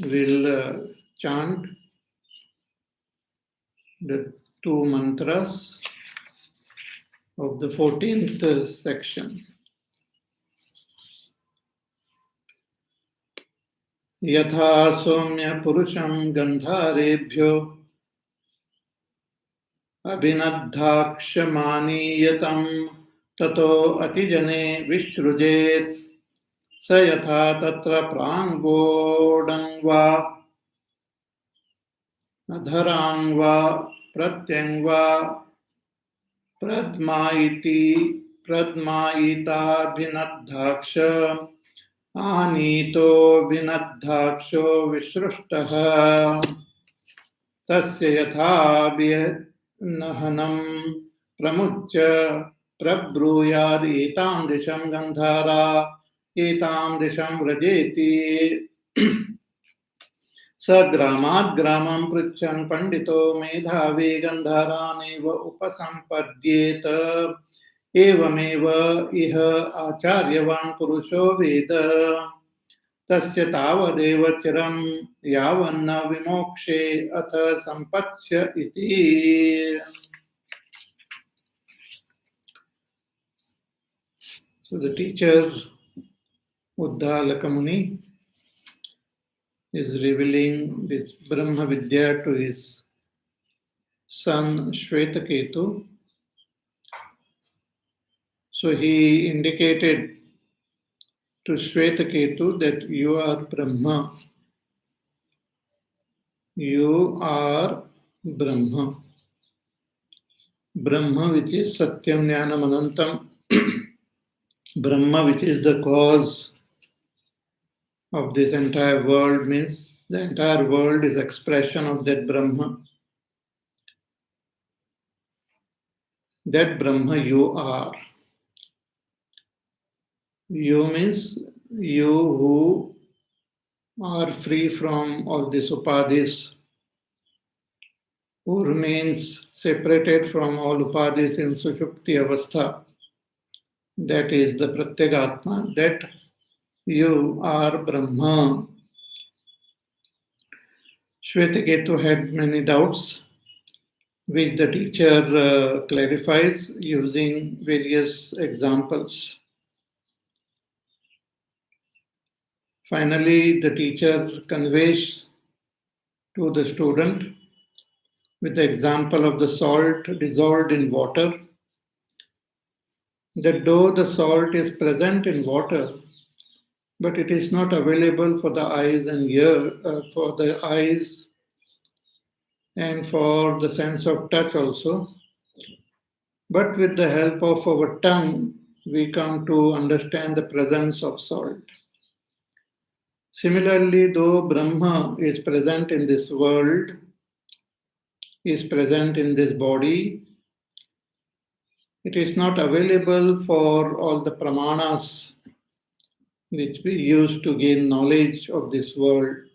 We'll chant the two mantras of the 14th section. Yatha somya purusham gandharebhyo abhinadhakshamaniyatam tato atijane vishrujet sa yatha tatra prangodang va adharang va pratyang va pradmaita bhinadhaksha आनीतो विनद्धाक्षो विसृष्टः तस्य यथा विनहनं प्रमुच्य प्रब्रूयाद् एतां दिशं गन्धारा एतां दिशं व्रजेति स ग्रामात् ग्रामं पृच्छन् पण्डितो मेधावी गन्धारानेव उपसम्पद्येत एवमेव इह आचार्यवान् पुरुषो वेद तस्य तावदेव चिरं यावन्न विमोक्षे अथ सम्पत्स्य इति. So the teacher Uddalaka Muni is revealing this Brahma Vidya to his son Shvetaketu. So he indicated to Shvetaketu that you are Brahma. You are Brahma. Brahma, which is Satyam Jnanam Anantam. Brahma, which is the cause of this entire world, means the entire world is expression of that Brahma. That Brahma you are. You means you who are free from all these upadhis, who remains separated from all upadhis in Sushupti Avastha. That is the Pratyagatma, that you are Brahma. Shvetaketu had many doubts, which the teacher clarifies using various examples. Finally, the teacher conveys to the student with the example of the salt dissolved in water, that though the salt is present in water, but it is not available for the eyes and for the eyes and for the sense of touch also. But with the help of our tongue, we come to understand the presence of salt. Similarly, though Brahma is present in this world, is present in this body, it is not available for all the pramanas which we use to gain knowledge of this world,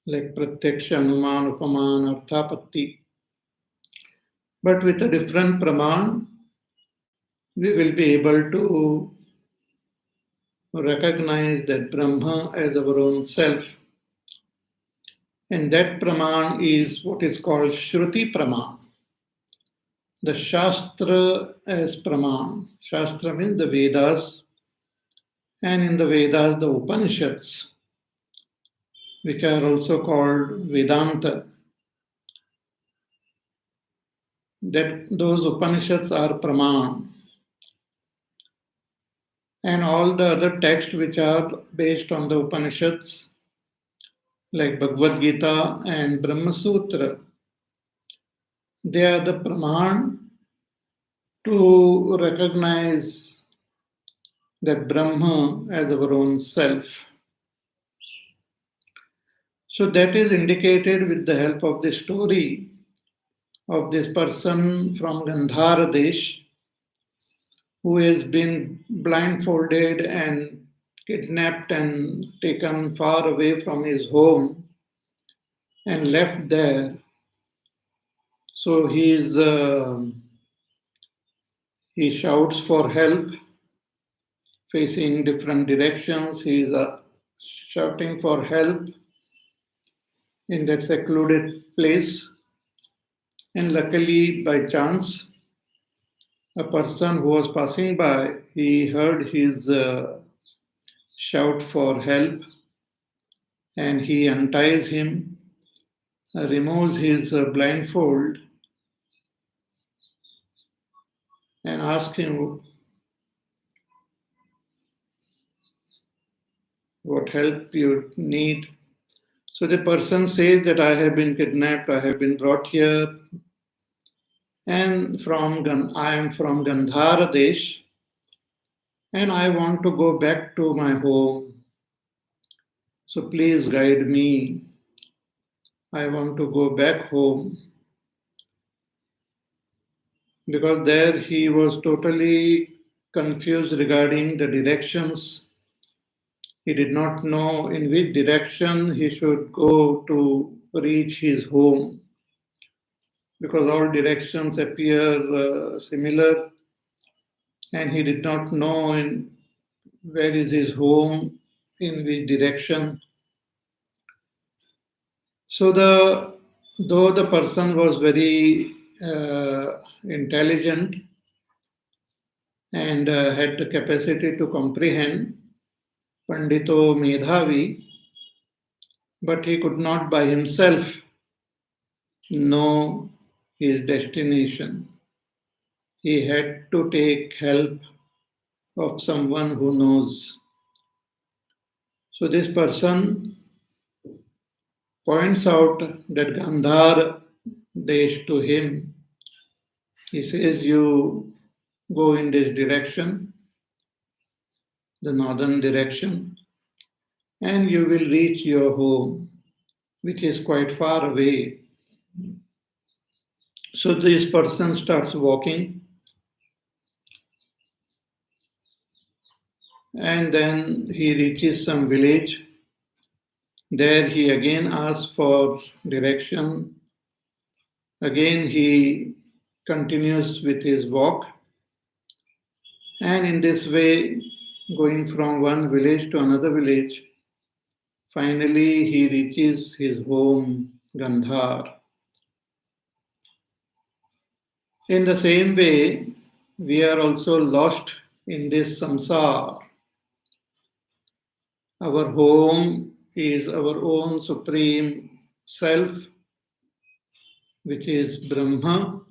like Pratyaksha, Anuman, Upaman, Arthapatti. But with a different praman, we will be able to recognize that Brahma as our own self. And that praman is what is called Shruti praman. The Shastra as praman. Shastra means the Vedas, and in the Vedas, the Upanishads, which are also called Vedanta. That those Upanishads are praman. And all the other texts which are based on the Upanishads, like Bhagavad Gita and Brahma Sutra, they are the praman to recognize that Brahma as our own self. So that is indicated with the help of the story of this person from Gandhara Desh, who has been blindfolded and kidnapped and taken far away from his home and left there. So he shouts for help, facing different directions. He is shouting for help, in that secluded place. And luckily, by chance, a person who was passing by, he heard his shout for help, and he unties him, removes his blindfold, and asks him what help you need. So the person says that I have been kidnapped, I have been brought here, and I am from Gandhara Desh, and I want to go back to my home. So please guide me. I want to go back home. Because there he was totally confused regarding the directions. He did not know in which direction he should go to reach his home, because all directions appear similar, and he did not know where is his home, in which direction. So though the person was very intelligent and had the capacity to comprehend, Pandito Medhavi, but he could not by himself know his destination. He had to take help of someone who knows. So this person points out that Gandhar Desh to him. He says, you go in this direction, the northern direction, and you will reach your home, which is quite far away. So this person starts walking, and then he reaches some village. There he again asks for direction. Again he continues with his walk, and in this way, going from one village to another village, finally he reaches his home, Gandhar. In the same way, we are also lost in this samsara. Our home is our own supreme self, which is Brahma,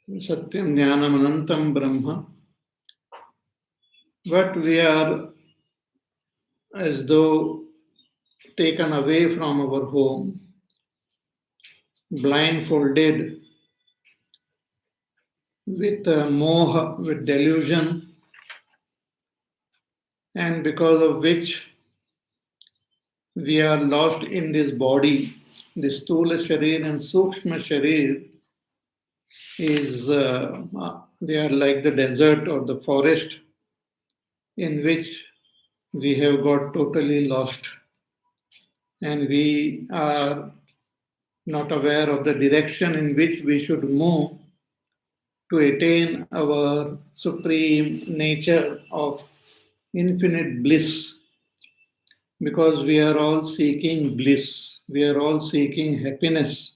Satyam Jnanam Anantam Brahma. But we are as though taken away from our home, blindfolded with moha, with delusion, and because of which we are lost in this body. This Stula Sharir and Sukshma Sharir they are like the desert or the forest in which we have got totally lost, and we are not aware of the direction in which we should move to attain our supreme nature of infinite bliss, because we are all seeking bliss, we are all seeking happiness,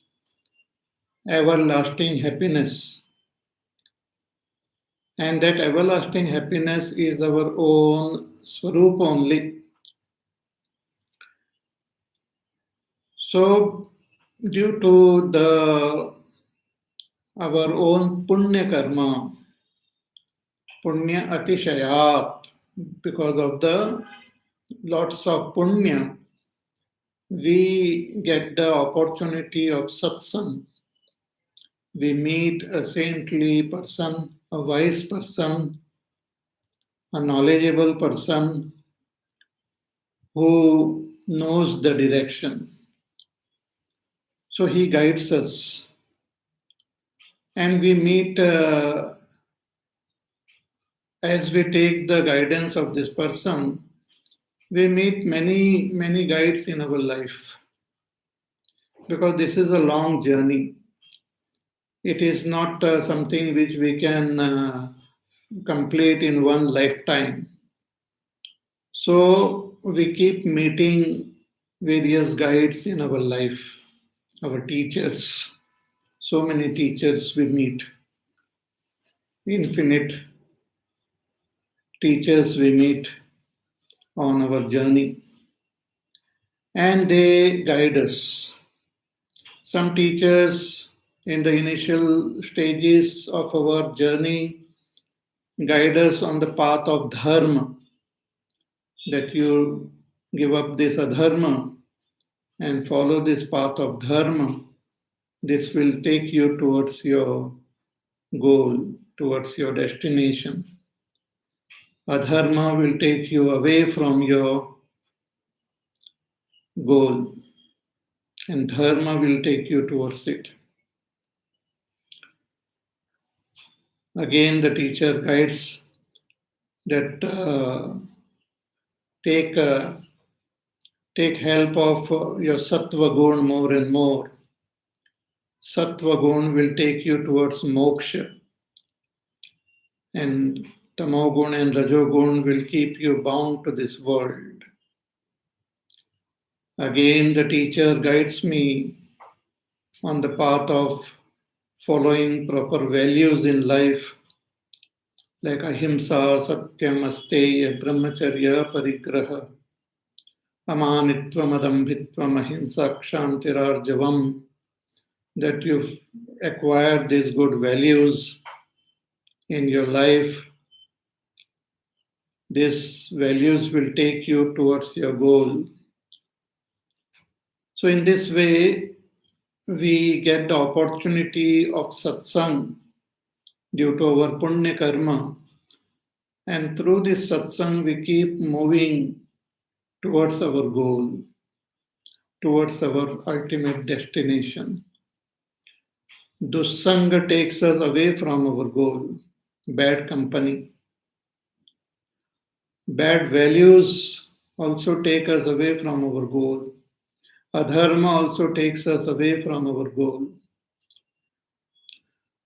everlasting happiness. And that everlasting happiness is our own Swarup only. So, due to our own punya karma, punya atishayat, because of the lots of punya, we get the opportunity of satsang. We meet a saintly person, a wise person, a knowledgeable person who knows the direction. So he guides us. And we meet, as we take the guidance of this person, we meet many, many guides in our life. Because this is a long journey. It is not something which we can complete in one lifetime. So we keep meeting various guides in our life, our teachers. So many teachers we meet, infinite teachers we meet on our journey, and they guide us. Some teachers in the initial stages of our journey guide us on the path of dharma, that you give up this adharma and follow this path of dharma. This will take you towards your goal, towards your destination. Adharma will take you away from your goal, and dharma will take you towards it. Again, the teacher guides that take help of your sattva gun more and more. Sattva gun will take you towards moksha, and tamogun and rajogun will keep you bound to this world. Again, the teacher guides me on the path of following proper values in life, like ahimsa, satyam, asteya, brahmacharya, parigraha, amanitvam, adambhitvam, ahimsa, kshantirarjavam, that you acquire these good values in your life. These values will take you towards your goal. So in this way, we get the opportunity of satsang due to our punya karma. And through this satsang, we keep moving towards our goal, towards our ultimate destination. Dussanga takes us away from our goal, bad company. Bad values also take us away from our goal. Adharma also takes us away from our goal.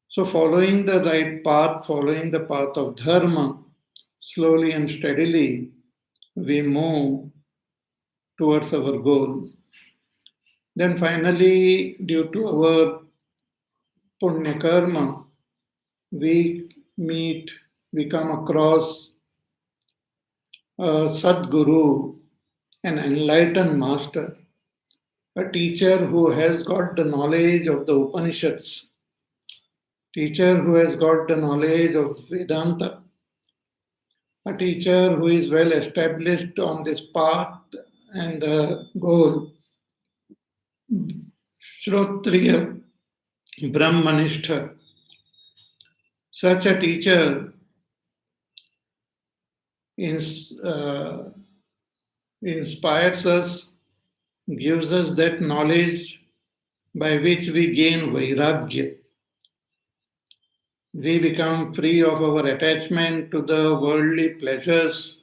So following the right path, following the path of dharma, slowly and steadily, we move towards our goal. Then finally, due to our punya karma, we come across a Sadguru, an enlightened master, a teacher who has got the knowledge of the Upanishads, teacher who has got the knowledge of Vedanta, a teacher who is well established on this path and the goal, Shrotriya, Brahmanistha. Such a teacher inspires us, gives us that knowledge by which we gain vairagya. We become free of our attachment to the worldly pleasures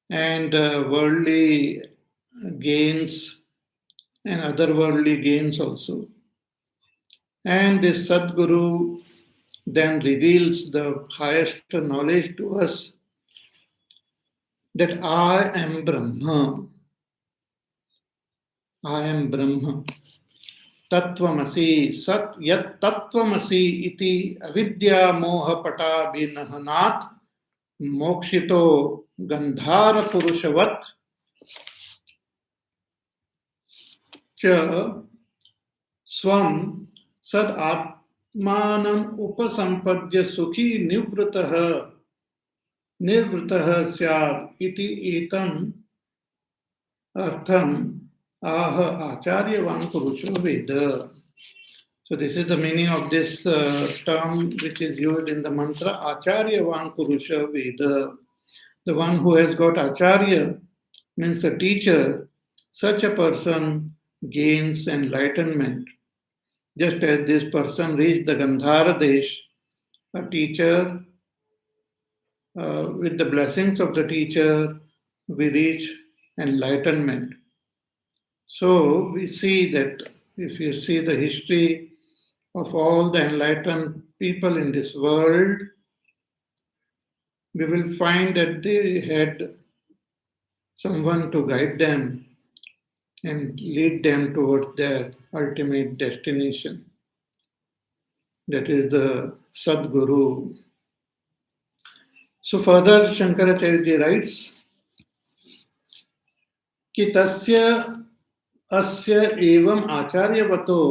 and worldly gains and other worldly gains also. And this Sadguru then reveals the highest knowledge to us, that I am Brahma. I am Brahma. Tattvamasi, Sat Yat Tattvamasi iti avidya moha pata binahanat mokshito gandhara purushavat cha swam sad atmanam upasampadya sukhi nivritah syad iti etam artham aha acharyavan purusha veda. So this is the meaning of this term which is used in the mantra acharyavan purusha veda. The one who has got acharya means a teacher. Such a person gains enlightenment. Just as this person reached the Gandhara Desh, a teacher, with the blessings of the teacher, we reach enlightenment. So we see that if you see the history of all the enlightened people in this world, we will find that they had someone to guide them, and lead them towards their ultimate destination. That is the Sadguru. So further Shankaracharya writes कि तस्य अस्य एवं आचार्यवतो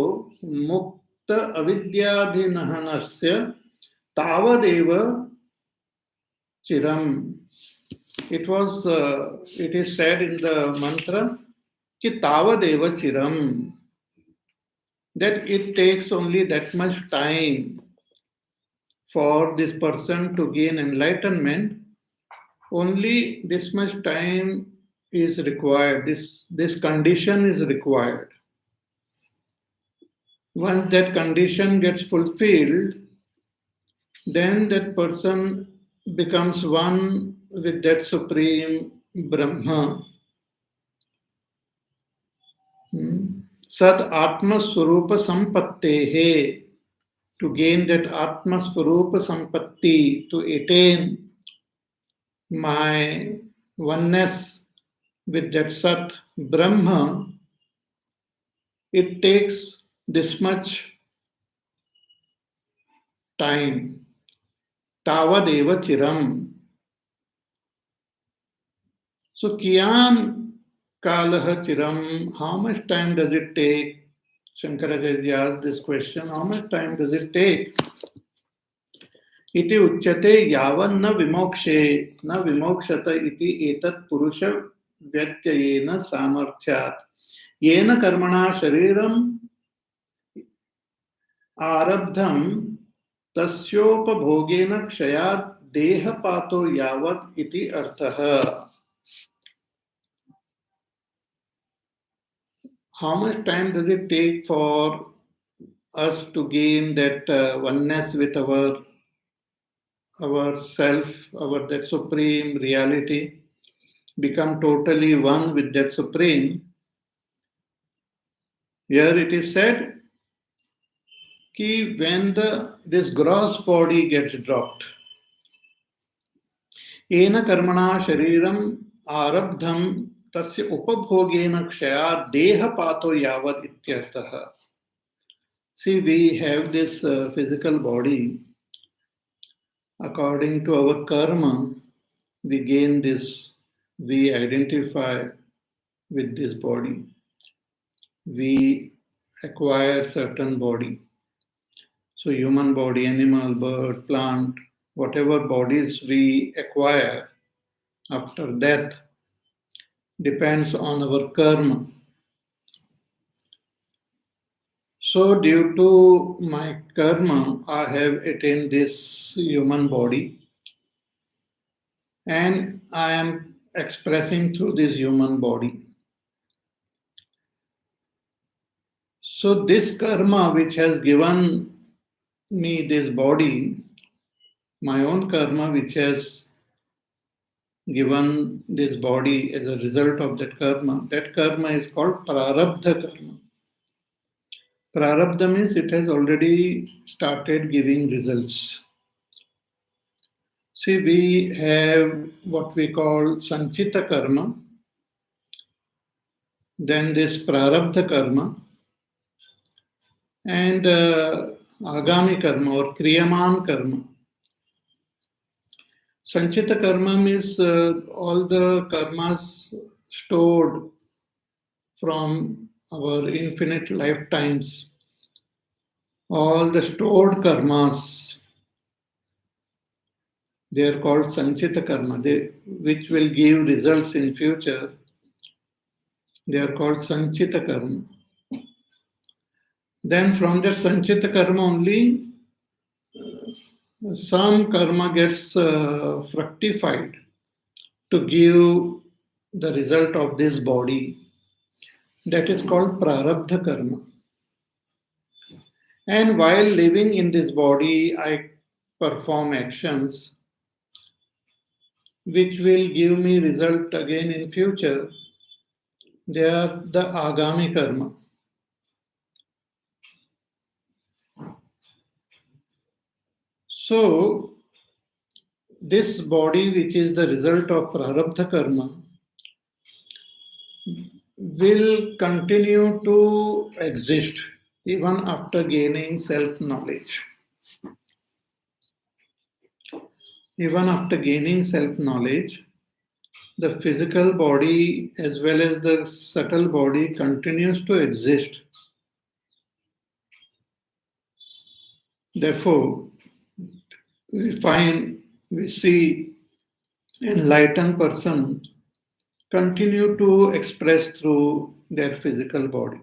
मुक्त अविद्याभिनहनस्य तावदेव चिरम. It is said in the mantra कि तावदेव चिरम, that it takes only that much time for this person to gain enlightenment. Only this much time is required. This condition is required. Once that condition gets fulfilled, then that person becomes one with that supreme Brahma. Sat Atma Swarupa Sampattehe. To gain that Atma Swarupa Sampatti, to attain my oneness with that Sat Brahma, it takes this much time. Tavadeva Chiram. So, Kiyan Kalaha Chiram, how much time does it take? Shankaracharya asked this question, how much time does it take? Iti uchyate yavan na vimokshe na vimokshata iti etat purusha vyatyayena samarthyat yena karmana shariram arabdham tasyopabhogena kshayat dehapato yavat iti arthaha. How much time does it take for us to gain that oneness with our self, our that supreme reality, become totally one with that supreme? Here it is said कि when this gross body gets dropped, येन कर्मणा शरीरम आरब्धम तस्य उपभोगेन क्षयात् देहपातो यावत् इत्यर्थः. See, we have this physical body. According to our karma, we gain this, we identify with this body. We acquire certain body. So human body, animal, bird, plant, whatever bodies we acquire after death depends on our karma. So due to my karma, I have attained this human body and I am expressing through this human body. So this karma which has given me this body, my own karma which has given this body as a result of that karma is called prarabdha karma. Prarabdha means it has already started giving results. See, we have what we call sanchita karma, then this prarabdha karma, and agami karma or kriyaman karma. Sanchita karma means all the karmas stored from our infinite lifetimes, all the stored karmas, they are called sanchita karma, which will give results in future. They are called sanchita karma. Then from that sanchita karma only, some karma gets fructified to give the result of this body. That is called prarabdha karma. And while living in this body, I perform actions which will give me result again in future. They are the agami karma. So, this body which is the result of prarabdha karma, will continue to exist even after gaining self-knowledge. Even after gaining self-knowledge, the physical body as well as the subtle body continues to exist. Therefore, we see enlightened person continue to express through their physical body,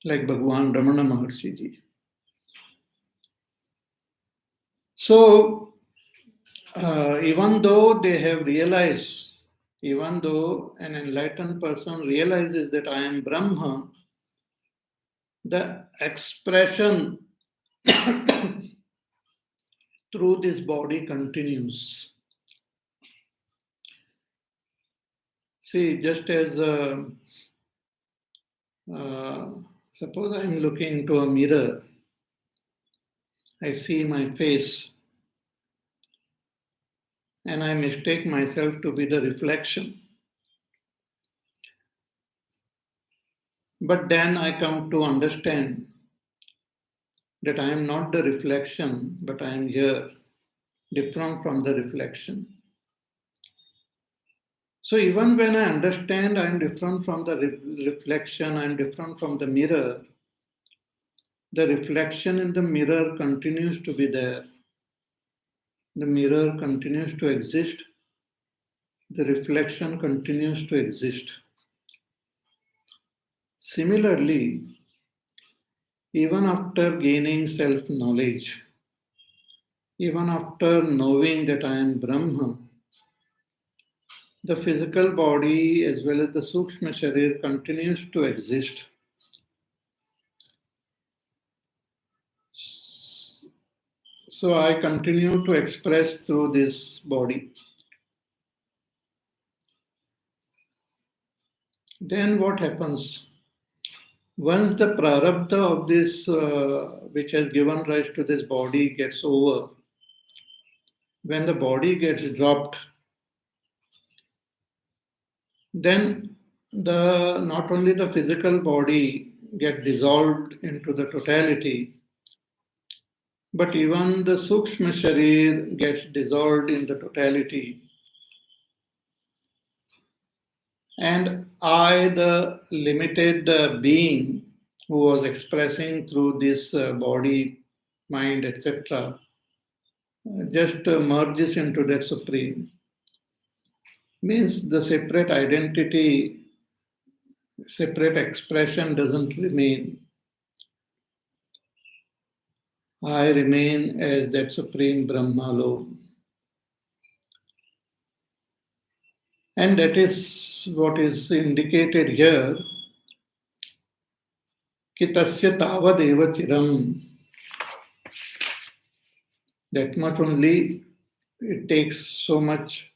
like Bhagwan Ramana Maharshi Ji. So, even though they have realized, even though an enlightened person realizes that I am Brahma, the expression through this body continues. See, just as suppose I am looking into a mirror, I see my face, and I mistake myself to be the reflection. But then I come to understand that I am not the reflection, but I am here, different from the reflection. So even when I understand I am different from the reflection, I am different from the mirror, the reflection in the mirror continues to be there. The mirror continues to exist. The reflection continues to exist. Similarly, even after gaining self-knowledge, even after knowing that I am Brahma, the physical body as well as the Sukshma Sharir continues to exist. So I continue to express through this body. Then what happens? Once the prarabdha of this, which has given rise to this body, gets over, when the body gets dropped, then not only the physical body get dissolved into the totality, but even the Sukshma Sharir gets dissolved in the totality. And I, the limited being who was expressing through this body, mind, etc., just merges into that Supreme. Means the separate identity, separate expression doesn't remain. I remain as that Supreme Brahma alone. And that is what is indicated here. Ki tasya tavadeva chiram. That much only it takes so much,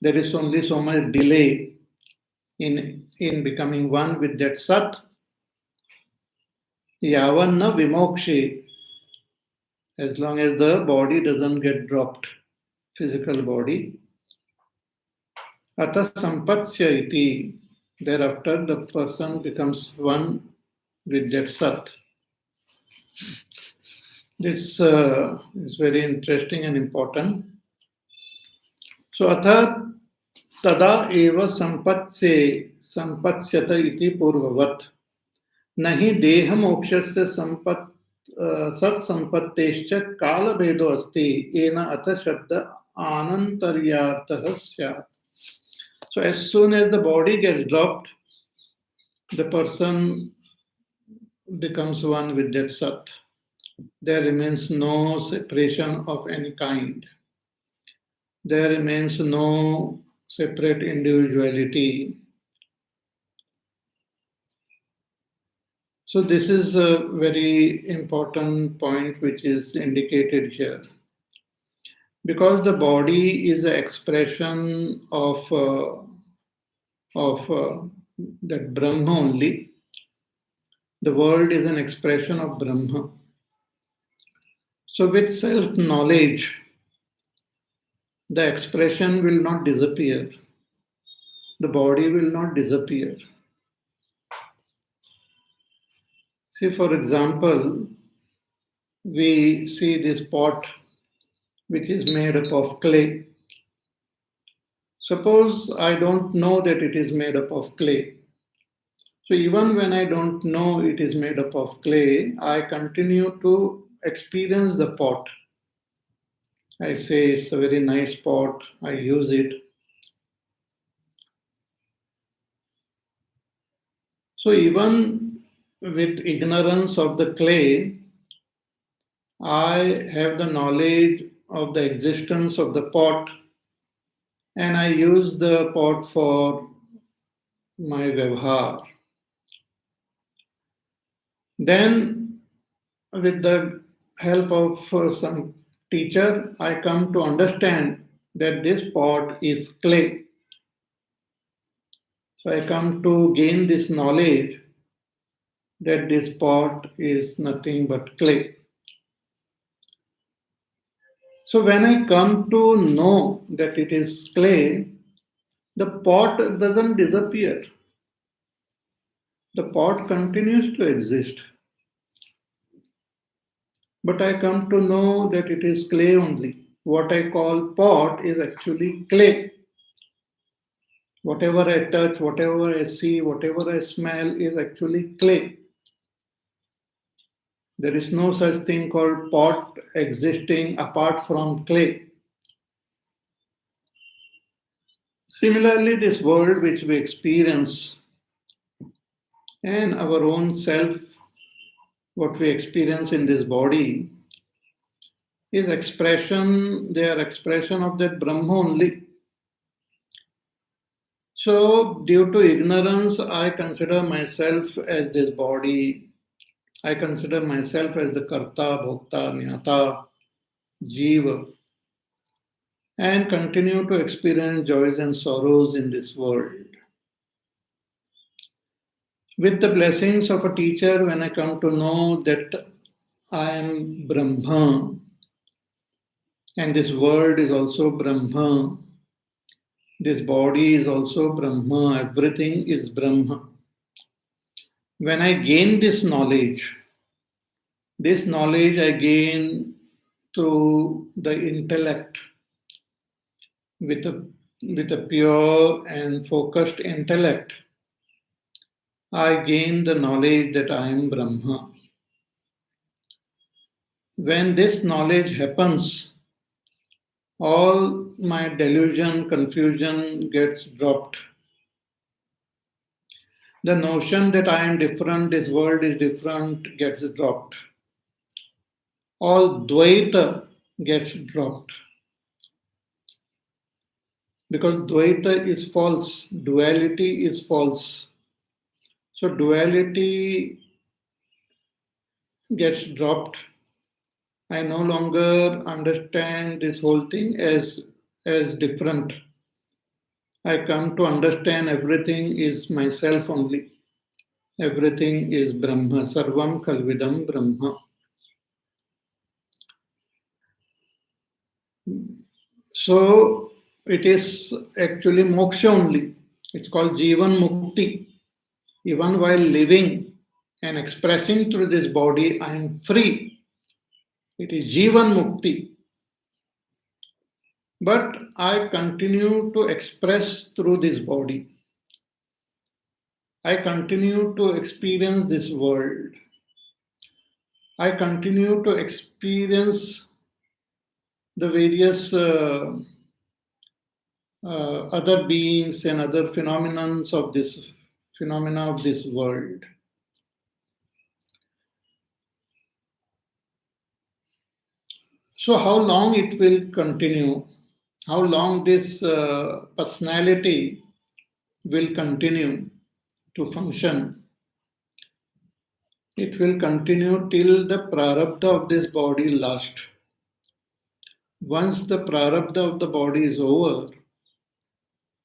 there is only so much delay in becoming one with that Sat. Yavanna vimokshe, as long as the body doesn't get dropped, physical body. Ata sampatsya iti, thereafter the person becomes one with that Sat. This is very interesting and important. So, atha tada eva sampatsyata iti purvavat. Nahi deha mokshasya sat sampattescha kala bhedo asti ena atha shabda anantaryartah syat. So, as soon as the body gets dropped, the person becomes one with that Sat. There remains no separation of any kind. There remains no separate individuality. So this is a very important point which is indicated here. Because the body is an expression of that Brahma only. The world is an expression of Brahma. So with self-knowledge, the expression will not disappear. The body will not disappear. See, for example, we see this pot which is made up of clay. Suppose I don't know that it is made up of clay. So even when I don't know it is made up of clay, I continue to experience the pot. I say it's a very nice pot, I use it. So even with ignorance of the clay, I have the knowledge of the existence of the pot, and I use the pot for my vyavhar. Then, with the help of some teacher, I come to understand that this pot is clay. So I come to gain this knowledge that this pot is nothing but clay. So when I come to know that it is clay, the pot doesn't disappear. The pot continues to exist. But I come to know that it is clay only. What I call pot is actually clay. Whatever I touch, whatever I see, whatever I smell is actually clay. There is no such thing called pot existing apart from clay. Similarly, this world which we experience and our own self, what we experience in this body, is expression, they are expression of that Brahma only. So, due to ignorance, I consider myself as this body. I consider myself as the Karta, Bhokta, Niyata, Jiva, and continue to experience joys and sorrows in this world. With the blessings of a teacher, when I come to know that I am Brahma, and this world is also Brahma, this body is also Brahma, everything is Brahma. When I gain this knowledge I gain through the intellect. With a pure and focused intellect, I gain the knowledge that I am Brahma. When this knowledge happens, all my delusion, confusion gets dropped. The notion that I am different, this world is different, gets dropped. All Dvaita gets dropped. Because Dvaita is false, duality is false. So duality gets dropped. I no longer understand this whole thing as different. I come to understand everything is myself only. Everything is Brahma. Sarvam Kalvidam Brahma. So it is actually moksha only. It's called Jivan Mukti. Even while living and expressing through this body, I am free. It is Jivan Mukti. But I continue to express through this body. I continue to experience this world. I continue to experience the various other beings and other phenomena of this world. So how long it will continue? How long this personality will continue to function? It will continue till the prarabdha of this body lasts. Once the prarabdha of the body is over,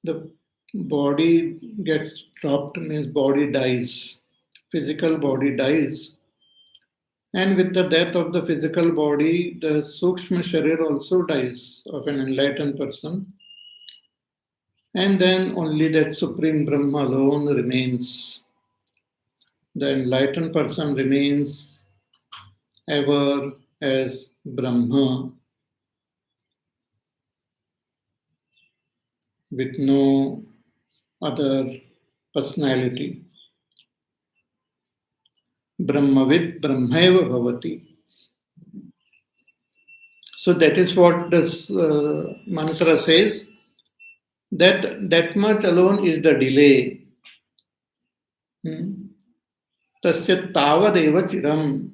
the body gets dropped, means body dies. Physical body dies. And with the death of the physical body, the Sukshma Sharir also dies of an enlightened person. And then only that Supreme Brahma alone remains. the enlightened person remains ever as Brahma with no other personality. Brahmavid Brahmaiva Bhavati. So that is what this mantra says. That much alone is the delay. Tasya tavadeva chiram.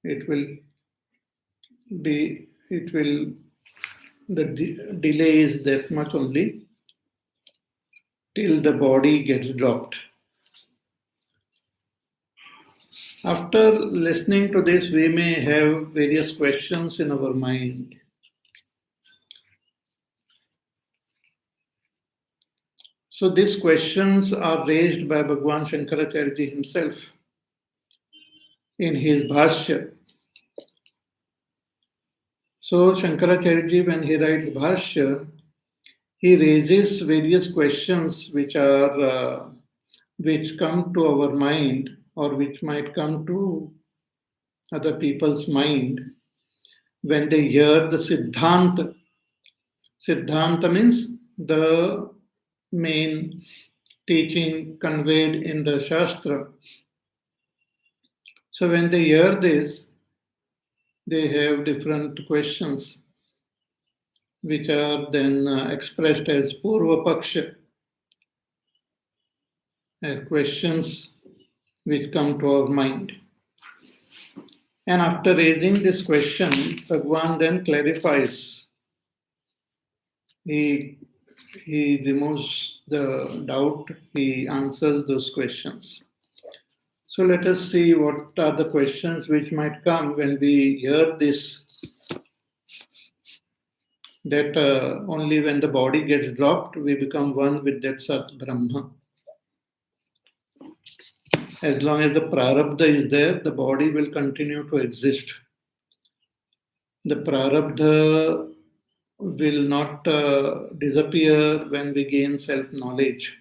It will the delay is that much only till the body gets dropped. After listening to this, we may have various questions in our mind. So these questions are raised by Bhagwan Shankaracharya himself in his Bhashya. So Shankaracharya, when he writes Bhashya, he raises various questions which come to our mind or which might come to other people's mind when they hear the Siddhanta. Siddhanta means the main teaching conveyed in the Shastra. So when they hear this, they have different questions which are then expressed as Purva Paksha, as questions which come to our mind. And after raising this question, Bhagwan then clarifies. He removes the doubt, he answers those questions. So let us see what are the questions which might come when we hear this, that only when the body gets dropped, we become one with that Sat Brahma. As long as the prarabdha is there, the body will continue to exist. The prarabdha will not disappear when we gain self-knowledge.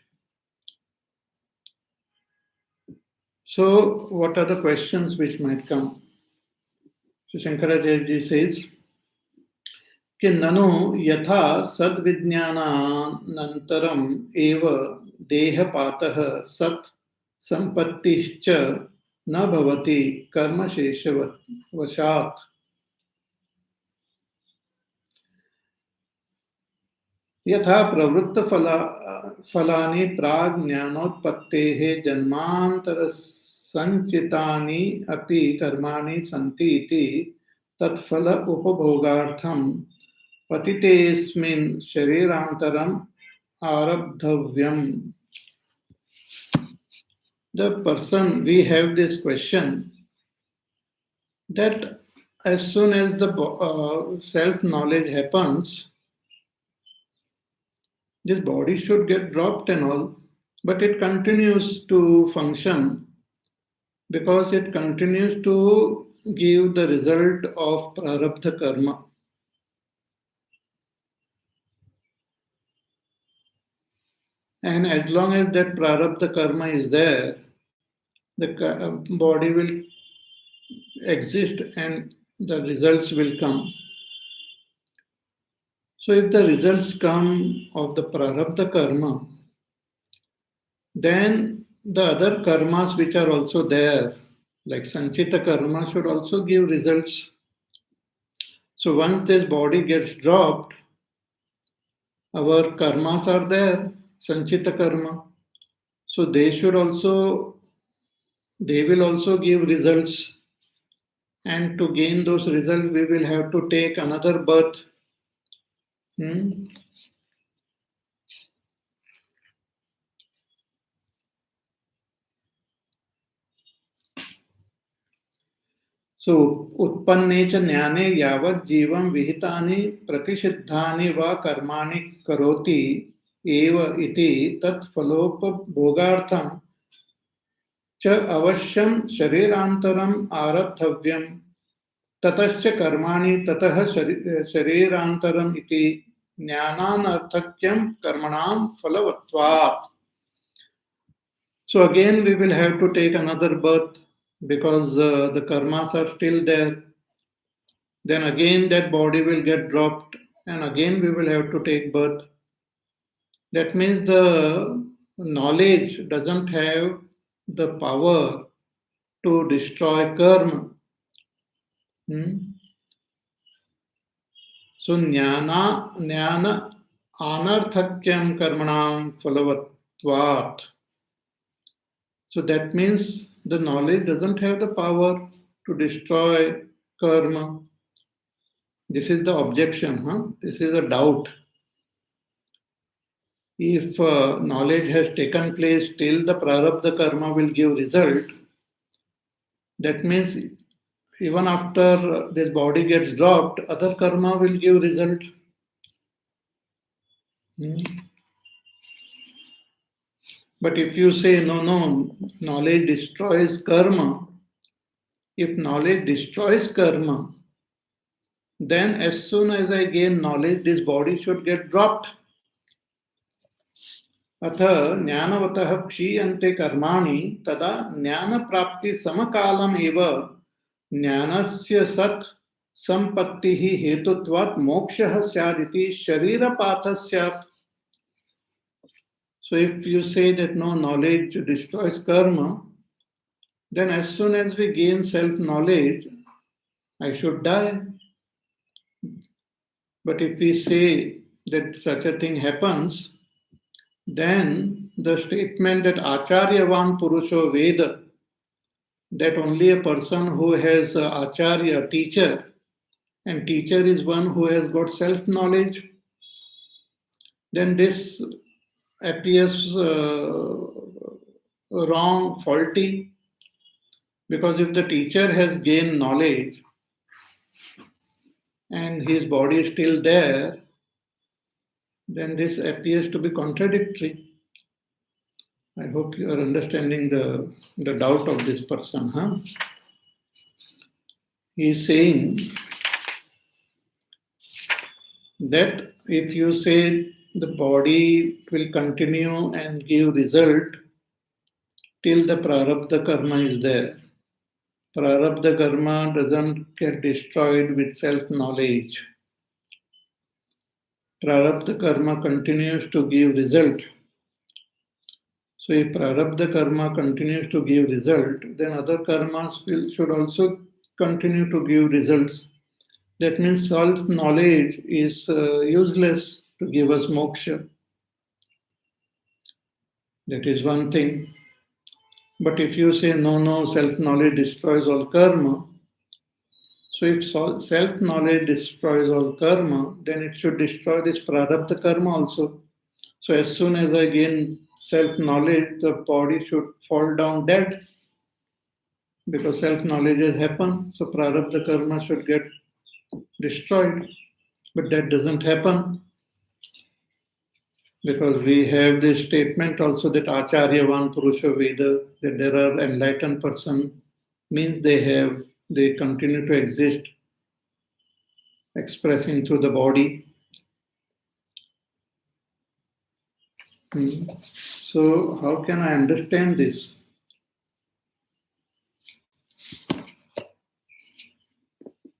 So, what are the questions which might come? So, Shankaracharya says, कि ननु यथा सद्विज्ञानानन्तरम् एव देहपातः सत् सम्पत्तिश्च न भवति कर्मशेषवशात्. यथा प्रवृत्तफलानि प्राज्ञानोत्पत्तेः जन्मान्तरसञ्चितानि अपि कर्माणि सन्ति इति तत्फल उपभोगार्थं पतितेऽस्मिन् शरीरान्तरम् आरब्धव्यम्. The person, we have this question that as soon as the self-knowledge happens, this body should get dropped and all, but it continues to function because it continues to give the result of prarabdha karma. And as long as that prarabdha karma is there, the body will exist and the results will come. So if the results come of the prarabdha karma, then the other karmas which are also there, like sanchita karma, should also give results. So once this body gets dropped, our karmas are there, sanchita karma. So they will also give results. And to gain those results, we will have to take another birth. So, utpanne cha jnane yavat jivam vihitani pratishiddhani va karmani karoti eva iti tat phalopa bhogartham cha avashyam sharirantaram arabdhavyam tatascha karmani tatah sharirantaram iti jnananarthakyam karmanam phalavatvat. So again we will have to take another birth because the karmas are still there. Then again that body will get dropped and again we will have to take birth. That means the knowledge doesn't have the power to destroy karma. So jnana anarthakyam karmanam phalavatvat. So that means the knowledge doesn't have the power to destroy karma. This is the objection. This is a doubt. If knowledge has taken place till the prarabdha karma will give result, that means even after this body gets dropped, other karma will give result. But if you say, no, knowledge destroys karma, if knowledge destroys karma, then as soon as I gain knowledge, this body should get dropped. अथ ज्ञानवतः क्षीयन्ते कर्माणि तदा ज्ञानप्राप्ति समकालम् एव ज्ञानस्य सत् संपत्तिः हेतुत्वात् मोक्षः स्यादिति शरीरपातः स्यात्. So if you say that no, knowledge destroys karma, then as soon as we gain self-knowledge, I should die. But if we say that such a thing happens, then the statement that Acharyavan Purusho Veda, that only a person who has Acharya, teacher, and teacher is one who has got self-knowledge, then this appears wrong, faulty, because if the teacher has gained knowledge and his body is still there, then this appears to be contradictory. I hope you are understanding the doubt of this person. He is saying that if you say the body will continue and give result till the prarabdha karma is there, prarabdha karma doesn't get destroyed with self-knowledge. Prarabdha karma continues to give result. So if prarabdha karma continues to give result, then other karmas should also continue to give results. That means self-knowledge is useless to give us moksha. That is one thing. But if you say no, self-knowledge destroys all karma, so if self-knowledge destroys all karma, then it should destroy this prarabdha karma also. So as soon as I gain self-knowledge, the body should fall down dead because self-knowledge has happened. So prarabdha karma should get destroyed. But that doesn't happen because we have this statement also that Acharyavan Purusha Veda, that there are enlightened person, means they continue to exist, expressing through the body. So how can I understand this?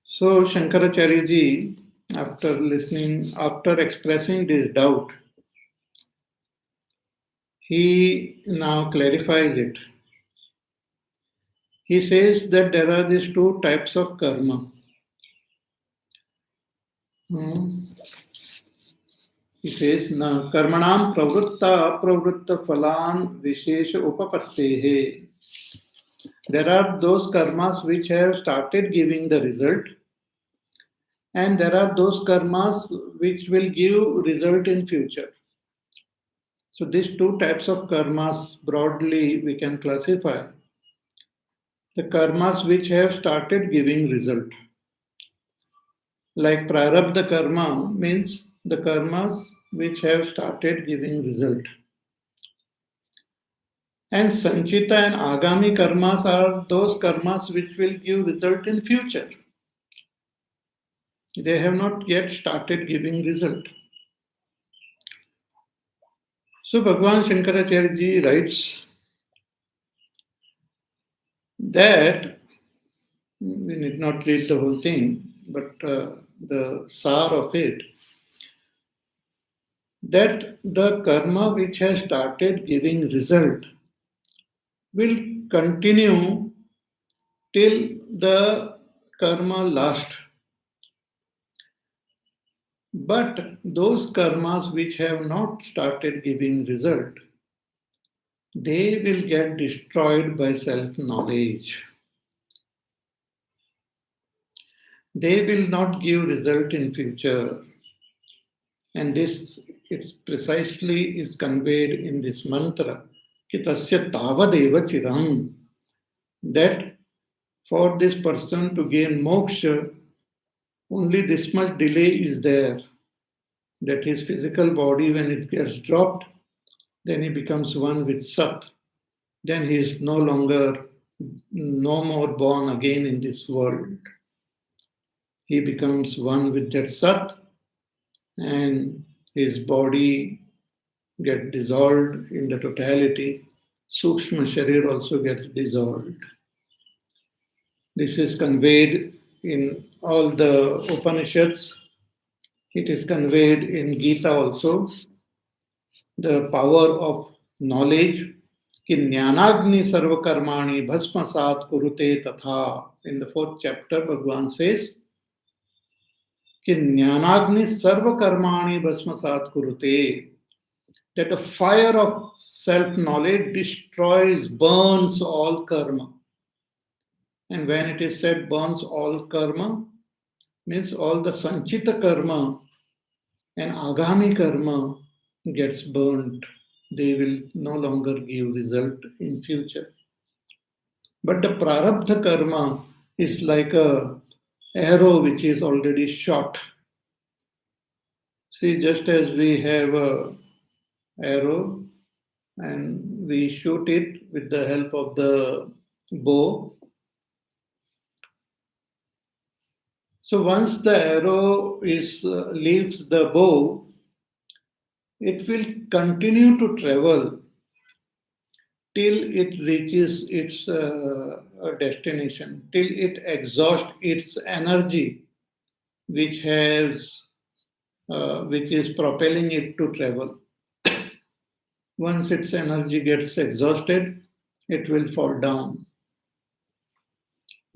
So Shankaracharya ji, after expressing this doubt, he now clarifies it. He says that there are these two types of karma. He says, na karmanam pravritta apravritta phalan vishesha upapattehe. There are those karmas which have started giving the result, and there are those karmas which will give result in future. So these two types of karmas broadly we can classify. The karmas which have started giving result. Like prarabdha karma means the karmas which have started giving result. And sanchita and agami karmas are those karmas which will give result in future. They have not yet started giving result. So Bhagavan Shankaracharya ji writes that we need not read the whole thing, but the sar of it, that the karma which has started giving result will continue till the karma lasts. But those karmas which have not started giving result, they will get destroyed by self-knowledge. They will not give result in future. And this it's precisely is conveyed in this mantra, Kitasya Tavadeva Chiram, that for this person to gain moksha, only this much delay is there, that his physical body, when it gets dropped, then he becomes one with Sat. Then he is no more born again in this world. He becomes one with that Sat, and his body gets dissolved in the totality. Sukshma Sharir also gets dissolved. This is conveyed in all the Upanishads. It is conveyed in Gita also. The power of knowledge. Ki jnanagni sarvakarmani bhasmasat kurute tatha. In the 4th chapter, Bhagavan says, Ki jnanagni sarvakarmani bhasmasat kurute. That the fire of self-knowledge destroys, burns all karma. And when it is said burns all karma, means all the sanchita karma and agami karma gets burned. They will no longer give result in future. But the prarabdha karma is like a arrow which is already shot. See, just as we have a arrow and we shoot it with the help of the bow. So once the arrow leaves the bow, it will continue to travel till it reaches its destination, till it exhausts its energy, which is propelling it to travel. Once its energy gets exhausted, it will fall down.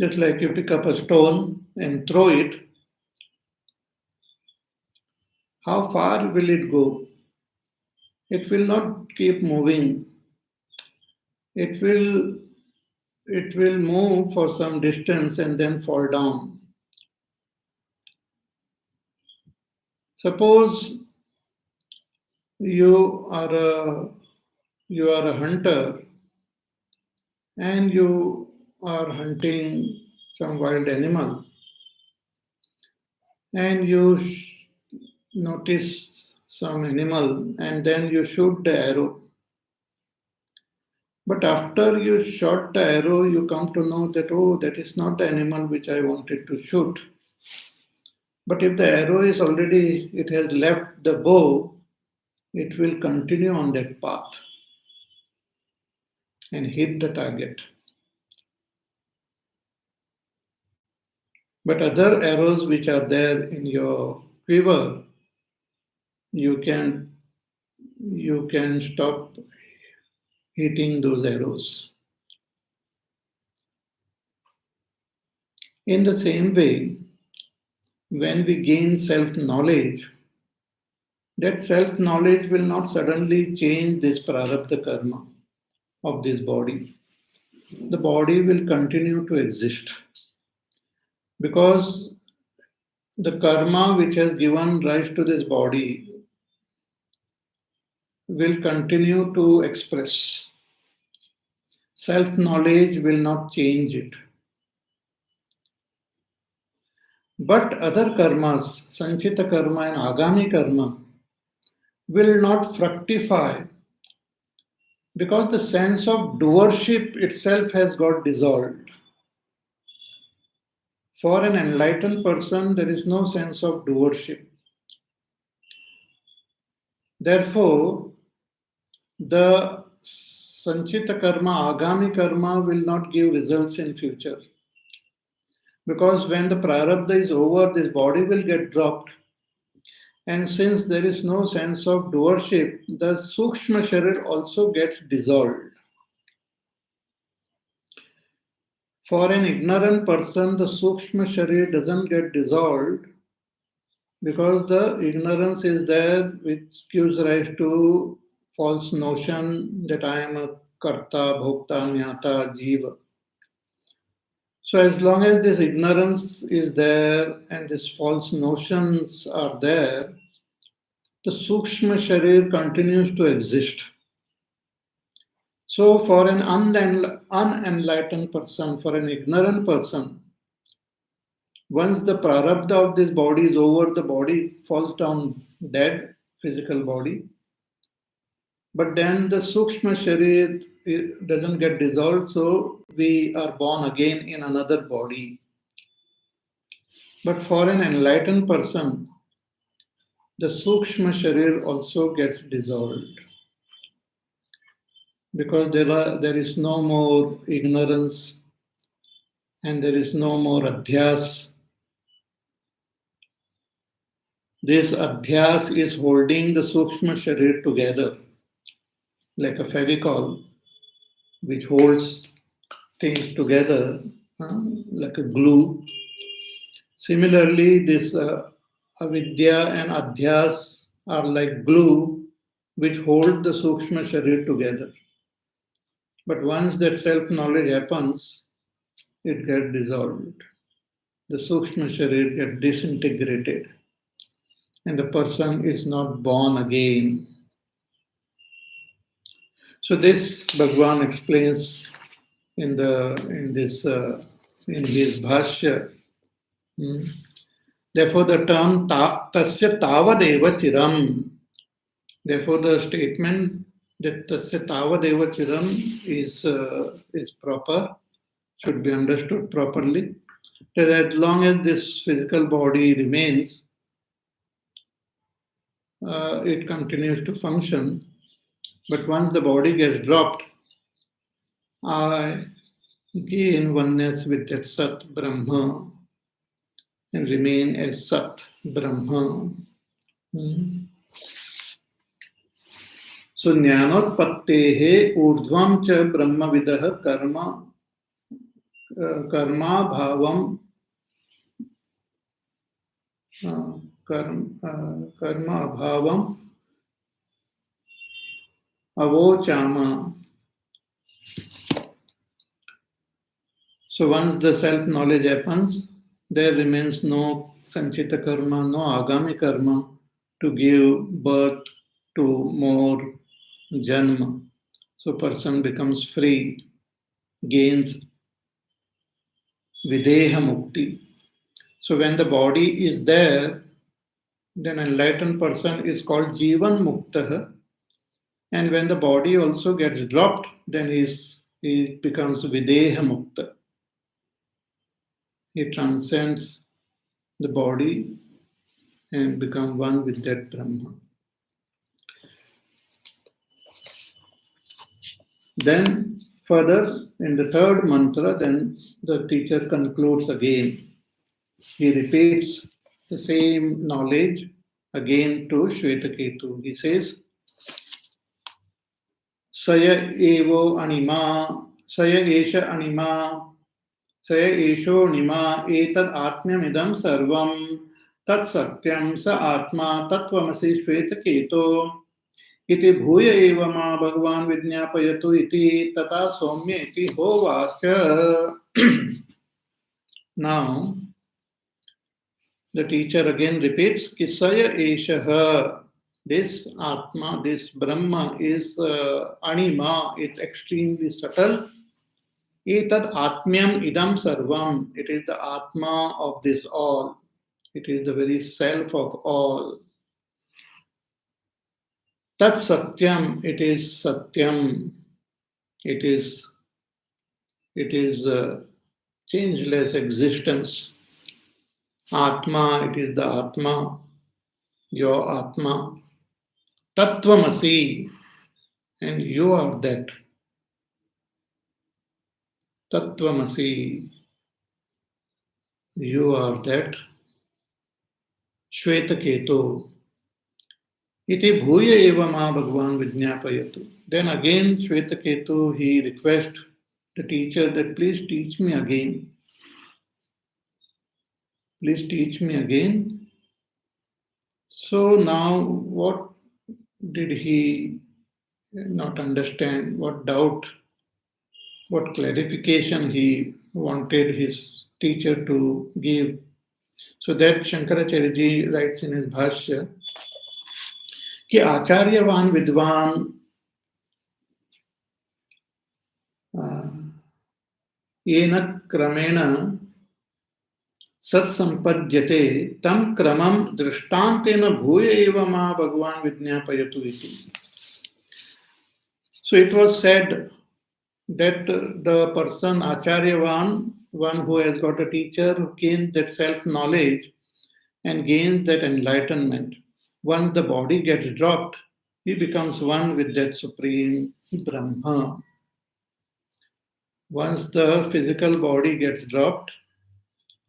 Just like you pick up a stone and throw it, how far will it go? It will not keep moving. It will move for some distance and then fall down. Suppose you are a hunter and you are hunting some wild animal and you notice some animal and then you shoot the arrow. But after you shot the arrow, you come to know that, oh, that is not the animal which I wanted to shoot. But if the arrow it has left the bow, it will continue on that path and hit the target. But other arrows which are there in your quiver, you can stop hitting those arrows. In the same way, when we gain self-knowledge, that self-knowledge will not suddenly change this prarabdha karma of this body. The body will continue to exist because the karma which has given rise to this body will continue to express. Self-knowledge will not change it. But other karmas, sanchita karma and agami karma, will not fructify because the sense of doership itself has got dissolved. For an enlightened person, there is no sense of doership. Therefore, the Sanchita karma, agami karma will not give results in future. Because when the prarabdha is over, this body will get dropped. And since there is no sense of doership, the Sukshma Sharir also gets dissolved. For an ignorant person, the Sukshma Sharir doesn't get dissolved because the ignorance is there which gives rise to false notion that I am a karta, bhokta, jnata, jiva. So as long as this ignorance is there and these false notions are there, the Sukshma Sharir continues to exist. So for an unenlightened person, for an ignorant person, once the prarabdha of this body is over, the body falls down dead, physical body. But then the Sukshma Sharir doesn't get dissolved, so we are born again in another body. But for an enlightened person, the Sukshma Sharir also gets dissolved. Because there is no more ignorance and there is no more adhyas. This adhyas is holding the Sukshma Sharir together like a fevicol which holds things together like a glue. Similarly, this avidya and adhyas are like glue which hold the Sukshma Sharir together. But once that self-knowledge happens, it gets dissolved. The Sukshma Sharir gets disintegrated and the person is not born again. So this Bhagavan explains in this bhashya. Therefore, the term tasya tavadeva chiram. Therefore, the statement that tasya tavadeva chiram is proper, should be understood properly. That as long as this physical body remains, it continues to function. But once the body gets dropped, I gain oneness with that Sat Brahma and remain as Sat Brahma. So Jnanotpattehe urdhvam cha brahmavidah karma bhavam karma bhavam avochama. So once the self-knowledge happens, there remains no sanchita karma, no agami karma to give birth to more janma. So person becomes free, gains videha mukti. So when the body is there, then enlightened person is called jivan mukta. And when the body also gets dropped, then he becomes videha mukta. He transcends the body and becomes one with that Brahma. Then further in the third mantra, then the teacher concludes again. He repeats the same knowledge again to Shvetaketu. He says, Saya evo anima, saya esha anima, saya esho nima, etad atmyamidam sarvam, tat satyam sa atma tattvamasi Shvetaketu. Iti bhuya eva ma bhagavan vidyapayatu iti tata somya iti hovacha. Now, the teacher again repeats, Kisaya eshaha. This Atma, this Brahma is anima, it's extremely subtle. Etad atmyam idam sarvam. It is the Atma of this all. It is the very self of all. Tat satyam, it is satyam. It is changeless existence. Atma, it is the Atma, your Atma. Tattvamasi, and you are that. Tattvamasi, you are that. Shvetaketu, iti bhuya eva ma Bhagavan vijnapayatu. Then again Shvetaketu, he requests the teacher that please teach me again. Please teach me again. So now what did he not understand? What doubt, what clarification he wanted his teacher to give? So that Shankaracharya ji writes in his Bhashya कि आचार्यवान विद्वान येन क्रमेण सत्संपद्यते तम क्रमम दृष्टान्तेन भूय एव मा भगवान विज्ञापयतु इति. So it was said that the person Acharyavan, one who has got a teacher who gains that self-knowledge and gains that enlightenment, once the body gets dropped, he becomes one with that supreme Brahma. Once the physical body gets dropped,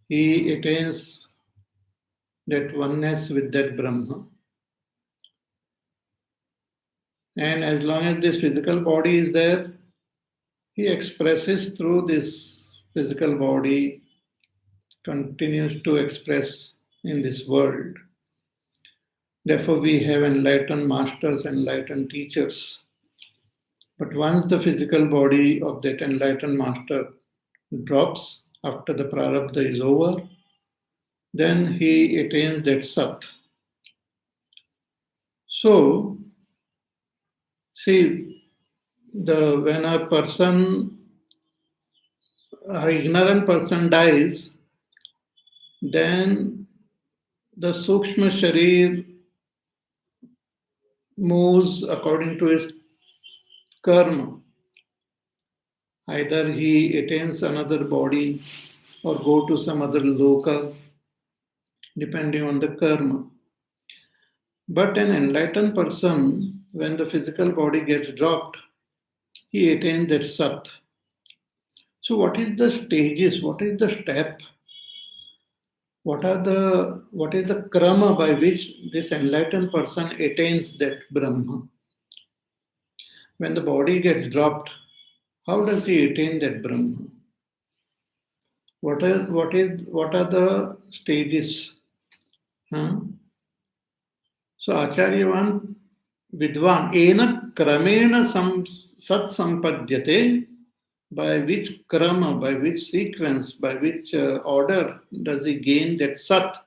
he attains that oneness with that Brahma. And as long as this physical body is there, he expresses through this physical body, continues to express in this world. Therefore, we have enlightened masters, enlightened teachers. But once the physical body of that enlightened master drops after the prarabdha is over, then he attains that sat. So, see, when a person, an ignorant person dies, then the Sukshma Sharir moves according to his karma. Either he attains another body or go to some other loka, depending on the karma. But an enlightened person, when the physical body gets dropped, he attains that sat. So what is the stages? What is the step? What is the krama by which this enlightened person attains that Brahma? When the body gets dropped, how does he attain that Brahma? What are the stages? So Acharyavan Vidwan ena kramena sat sampadhyate, by which krama, by which sequence, by which order does he gain that sat?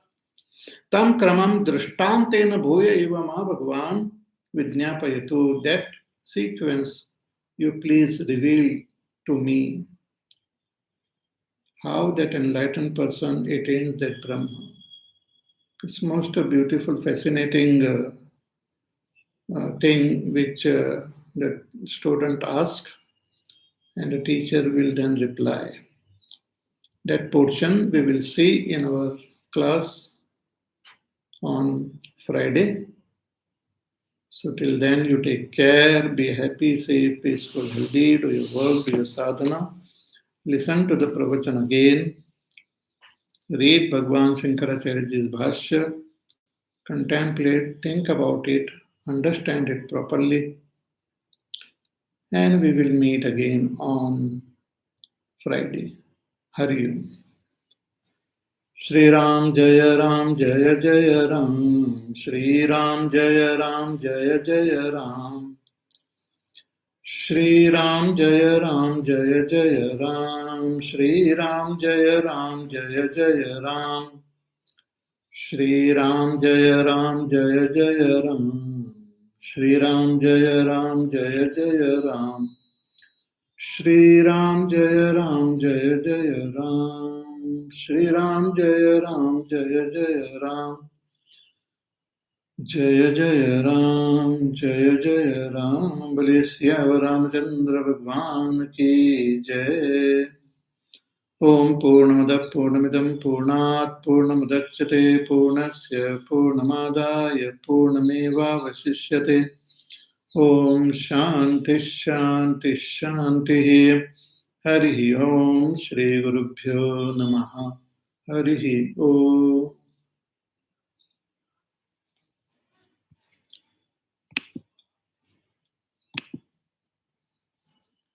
Tam kramam drishtantena bhuya eva ma Bhagavan vijnapayatu. That sequence you please reveal to me. How that enlightened person attains that Brahma. It's most a beautiful, fascinating thing which the student asks, and the teacher will then reply. That portion we will see in our class on Friday. So till then, you take care, be happy, safe, peaceful, healthy, do your work, do your sadhana. Listen to the pravachan again. Read Bhagwan Shankaracharya's Bhashya. Contemplate, think about it, understand it properly. And we will meet again on Friday. Hari Om. Shri Ram Jaya Ram Jaya Jaya Ram. Shri Ram Jaya Ram Jaya Jaya Ram. Shri Ram Jaya Ram Jaya Jaya Ram. Shri Ram Jaya Ram Jaya Jaya Ram. Shri Ram Jaya Ram Jaya Jaya Ram. Shri Ram Jaya Ram Jaya Jaya Ram. Shri Ram Jaya Ram Jaya Jaya Ram. Shri Ram Jaya Ram Jaya Jaya Ram. Jaya Jaya Ram Jaya Jaya Ram. Bale Siyava Ramachandra Bhagwan ki Jai. Om Purnamada Purnamidam Purnat Purnamudachyate Purnasya Purnamadaya Purnameva Vasishyate. Om Shanti Shanti Shanti. Harihi Om Shri Gurubhyo Namaha. Harihi Om.